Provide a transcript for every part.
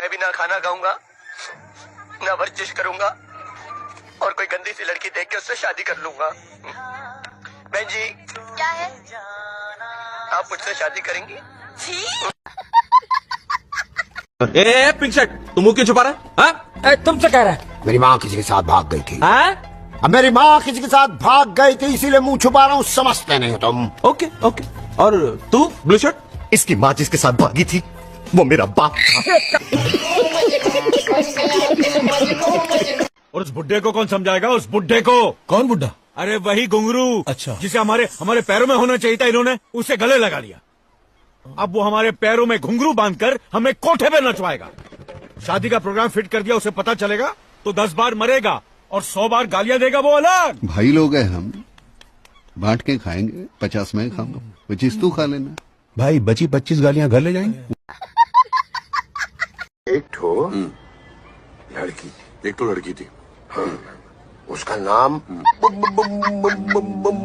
मैं भी ना खाना खाऊंगा, ना वर्जिश करूंगा, और कोई गंदी सी लड़की देख के उससे शादी कर लूंगा। बहन जी, क्या है? आप मुझसे शादी करेंगी? ए पिंक शर्ट, तुम मुंह क्यों छुपा रहा है? हाँ? तुमसे कह रहा है। मेरी माँ किसी के साथ भाग गई थी। हाँ? अब मेरी माँ किसी के साथ भाग गई थी, इसीलिए मुंह छुपा रहा हूँ। समझते नहीं हो तुम। Okay okay. और तू ब्लू शर्ट? इसकी माँ जिसके साथ भागी थी वो मेरा बाप था। और उस बुड्ढे को कौन समझाएगा? उस बुड्ढे को कौन बुड्ढा? अरे वही घुंघरू। अच्छा। जिसे हमारे पैरों में होना चाहिए था, इन्होंने उसे गले लगा लिया। अब वो हमारे पैरों में घुंघरू बांधकर हमें कोठे पे नचवाएगा। शादी का प्रोग्राम फिट कर दिया, उसे पता चलेगा तो 10 बार मरेगा और 100 बार गालियां देगा। वो अलग। भाई लोग हैं हम, बांट के खाएंगे। 50 मैं खाऊंगा, 25 तू खा लेना। भाई बची 25 गालियां घर ले जाएंगे। एक ठो लड़की, एक तो लड़की थी, उसका नाम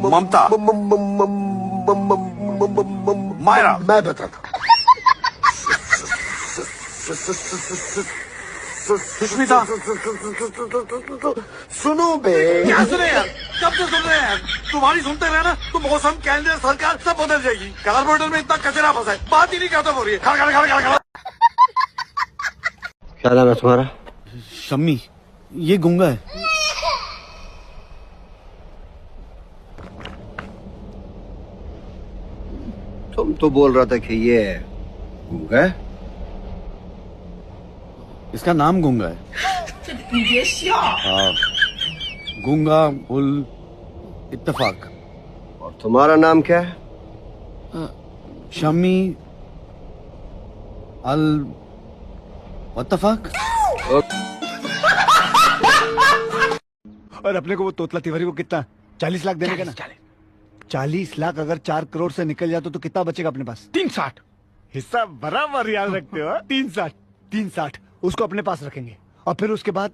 ममता, मायरा। मैं बताता सुष्मिता। सुनो बे। क्या सुने यार? कब से सुन रहे हैं यार? तुम्हारी सुनते रहे ना तो मौसम, कैलेंडर, सरकार सब बदल जाएगी। कार्बोरेटर में इतना कचरा फंसा है, बात ही नहीं खत्म हो रही है। खड़। क्या नाम है तुम्हारा? शम्मी। ये गूंगा है। तुम तो बोल रहा था कि ये गूंगा है। इसका नाम गूंगा है। गूंगा उल इत्तेफाक। और तुम्हारा नाम क्या है? शम्मी अल वत्तफाक। और अपने को वो तोतला तिवारी को कितना 40 लाख देने का ना? 40 लाख अगर 4 करोड़ से निकल जाते तो कितना बचेगा अपने पास? 360। हिस्सा बराबर याद रखते हो। 360 उसको अपने पास रखेंगे और फिर उसके बाद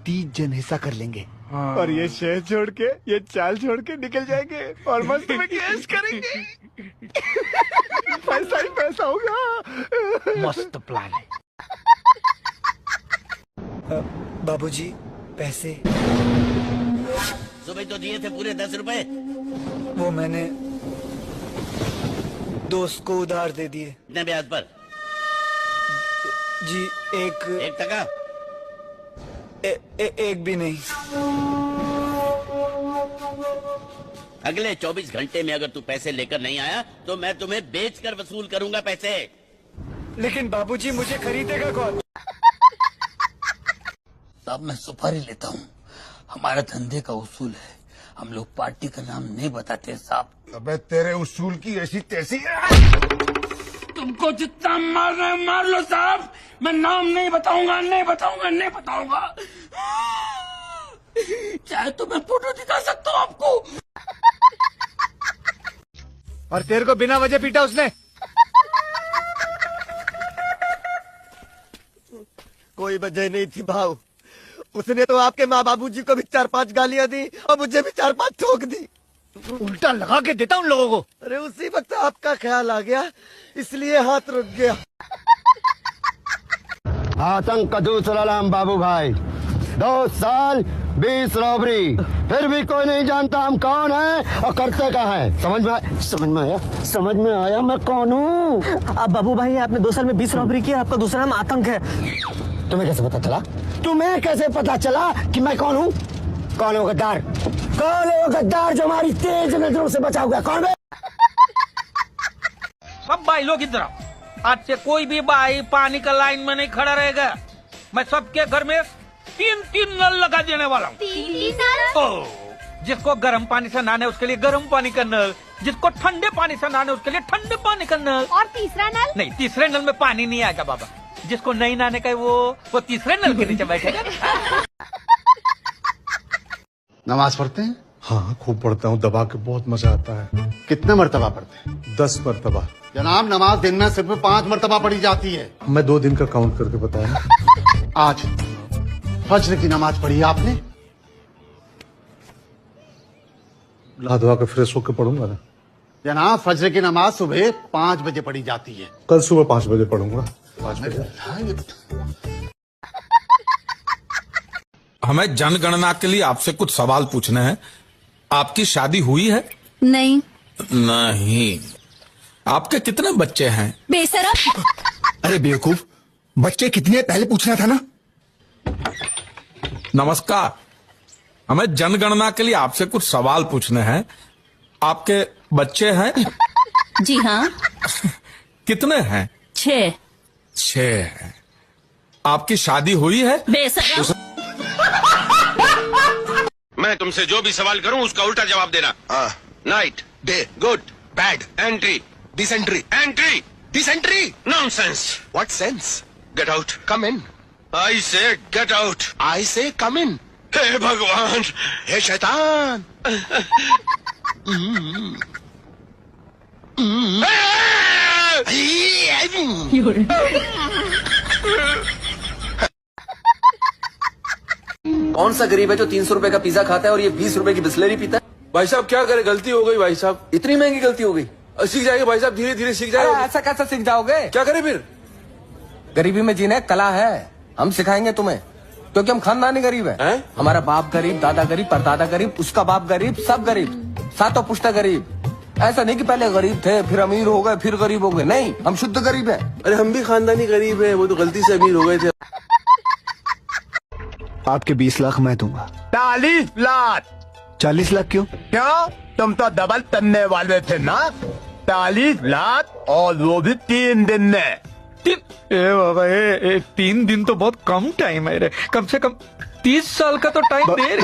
30 जन हिस्सा कर लेंगे। और ये शहर छोड़ के, ये चाल छोड़ के निकल जाएंगे और मस्त में कैश करेंगे। पैसा ही पैसा होगा। मस्त प्लान है। बाबूजी पैसे सुबह तो दिए थे पूरे 10 रुपए। वो मैंने दोस्त को उधार दे दिए। कितने ब्याज पर? जी 1 टका। एक भी नहीं। अगले 24 घंटे में अगर तू पैसे लेकर नहीं आया तो मैं तुम्हें बेचकर वसूल करूंगा पैसे। लेकिन बाबूजी मुझे खरीदेगा कौन? साहब मैं सुपारी लेता हूँ, हमारा धंधे का उसूल है, हम लोग पार्टी का नाम नहीं बताते साहब। अबे तेरे उसूल की ऐसी तैसी। तुमको जितना मारना है मार लो साहब, मैं नाम नहीं बताऊंगा। चाहे तो मैं फोटो दिखा सकता हूँ आपको। और तेरे को बिना वजह पीटा उसने? कोई वजह नहीं थी भाव। उसने तो आपके माँ बाबूजी को भी 4-5 गालियां दी और मुझे भी 4-5 ठोक दी। उल्टा लगा के देता उन लोगों को। अरे उसी वक्त आपका ख्याल आ गया, इसलिए हाथ रुक गया। आतंक का दूसरा नाम बाबू भाई। 2 साल 20 रॉबरी, फिर भी कोई नहीं जानता हम कौन है और करते क्या है। समझ में आया मैं कौन हूँ। अब बाबू भाई आपने 2 साल में 20 रॉबरी की, आपका दूसरा नाम आतंक है। तुम्हें कैसे पता चला कि मैं कौन हूँ? कौन है वो गद्दार? कौन है वो गद्दार जो हमारी तेज नजरों से बचा हुआ? कौन है? सब भाई लोग इधर आओ। आज से कोई भी भाई पानी का लाइन में नहीं खड़ा रहेगा। मैं सबके घर में 3 नल लगा देने वाला हूँ। 3 नल? जिसको गर्म पानी से नहाने उसके लिए गर्म पानी का नल, जिसको ठंडे पानी से नहाने उसके लिए ठंडे पानी का नल। और तीसरा नल? नहीं, तीसरे नल में पानी नहीं आएगा बाबा। जिसको नहीं नहाने का है वो तीसरे नल के नीचे बैठेगा। नमाज पढ़ते हैं? हाँ खूब पढ़ता हूँ, दबा के बहुत मजा आता है। कितने मर्तबा पढ़ते हैं? 10 मरतबा। जनाब नमाज दिन में सिर्फ 5 मर्तबा पढ़ी जाती है। मैं 2 दिन का काउंट करके बताया। आज फज्र की नमाज पढ़ी आपने? नहा धोआ के फ्रेश होकर पढ़ूंगा ना। जनाब फज्र की नमाज सुबह 5 बजे पढ़ी जाती है। कल सुबह 5 बजे पढ़ूंगा। हमें जनगणना के लिए आपसे कुछ सवाल पूछने हैं। आपकी शादी हुई है? नहीं। नहीं। आपके कितने बच्चे हैं? बेशरम। अरे बेवकूफ, बच्चे कितने पहले पूछना था ना। नमस्कार, हमें जनगणना के लिए आपसे कुछ सवाल पूछने हैं। आपके बच्चे हैं? जी हाँ। कितने हैं? 6। 6 हैं। आपकी शादी हुई है? बेशरम। मैं तुमसे जो भी सवाल करूं उसका उल्टा जवाब देना। Night, day, good, bad, entry, dysentery, entry, dysentery, nonsense. What sense? Get out, come in. I say get out, आई से कम इन। हे भगवान, हे शैतान। कौन सा गरीब है जो 300 रुपए का पिज्जा खाता है और ये 20 रुपए की बिस्लेरी पीता है? भाई साहब क्या करे, गलती हो गई भाई साहब। इतनी महंगी गलती हो गई। सीख जाएंगे भाई साहब, धीरे धीरे सीख जाएंगे। ऐसा कैसा सीख जाओगे? क्या करें फिर? गरीबी में जीना एक कला है, हम सिखाएंगे तुम्हें, क्योंकि हम खानदानी गरीब हैं। हमारा बाप गरीब, दादा गरीब, परदादा गरीब, उसका बाप गरीब, सब गरीब, सातों पुश्ता गरीब। ऐसा नहीं कि पहले गरीब थे फिर अमीर हो गए फिर गरीब हो गए, नहीं, हम शुद्ध गरीब हैं। अरे हम भी खानदानी गरीब है, वो तो गलती से अमीर हो गए थे। आपके 20 लाख मैं दूंगा। 40 लाख। 40 लाख क्यों? क्यों? तुम तो डबल करने वाले थे ना। 40 लाख और वो भी 3 दिन में। ए बाबा, 3 दिन तो बहुत कम टाइम है रे। कम से कम 30 साल का तो टाइम दे रे।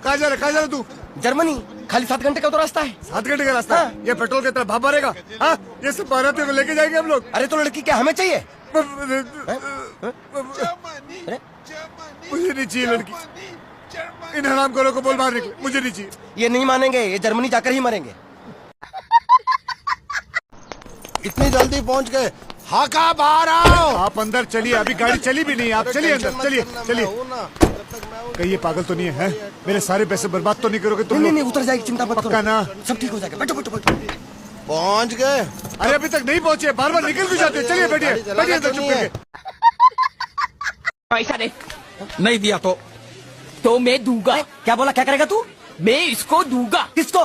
कहाँ जा रहा तू? जर्मनी, खाली 7 घंटे का तो रास्ता है। 7 घंटे का रास्ता है? ये पेट्रोल की तरह भाप मारेगा। हाँ, ये सब बारातियों को लेके जाएंगे हम लोग। अरे तो लड़की क्या हमें चाहिए? मुझे नहीं चाहिए लड़की। इन हरामखोरों को बोल बाहर निकले, मुझे नहीं चाहिए। ये नहीं मानेंगे, ये जर्मनी जाकर ही मरेंगे। इतनी जल्दी पहुंच गए? हाँ, कहाँ बाहर आओ। आप अंदर चलिए, अभी गाड़ी चली भी नहीं। आप चलिए अंदर, चलिए चलिए। कहीं ये पागल तो नहीं है? मेरे सारे पैसे बर्बाद तो नहीं करोगे तुम? नहीं, उतर जाएगी, चिंता मत पक्का ना? सब ठीक हो जाएगा। बैठो बैठो बैठो। पहुंच गए? अरे अभी तक नहीं पहुंचे, बार बार निकल भी जाते। चलिए बैठिए, बैठिए अंदर चुप करके। पैसा दे। नहीं दिया तो मैं दूंगा। क्या बोला? क्या करेगा तू? मैं इसको दूंगा। किसको?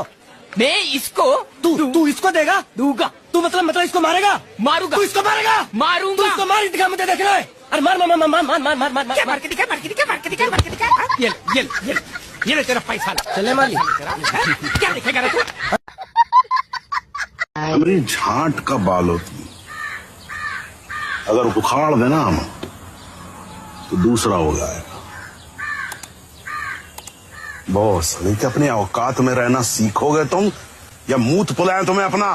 मैं इसको। तू इसको देगा? दूंगा। तू मतलब इसको मारेगा? मारूंगा। तू इसको मारेगा? मारूंगा। तू इसको मार दिखा, मुझे देख रहा है। अरे मार मार मार मार मार मार मार मार क्या मार के दिखा, मार के दिखा, मार के दिखा, मार के दिखा। ये ले तेरा पैसा। चले माली। क्या दिखेगा रे तू? हमारी झांट का बाल होती, अगर उखाड़ देना हम तो दूसरा हो जाएगा। बॉस, लेकिन अपने औकात में रहना सीखोगे तुम या मुंह फुलाए तुम्हें अपना?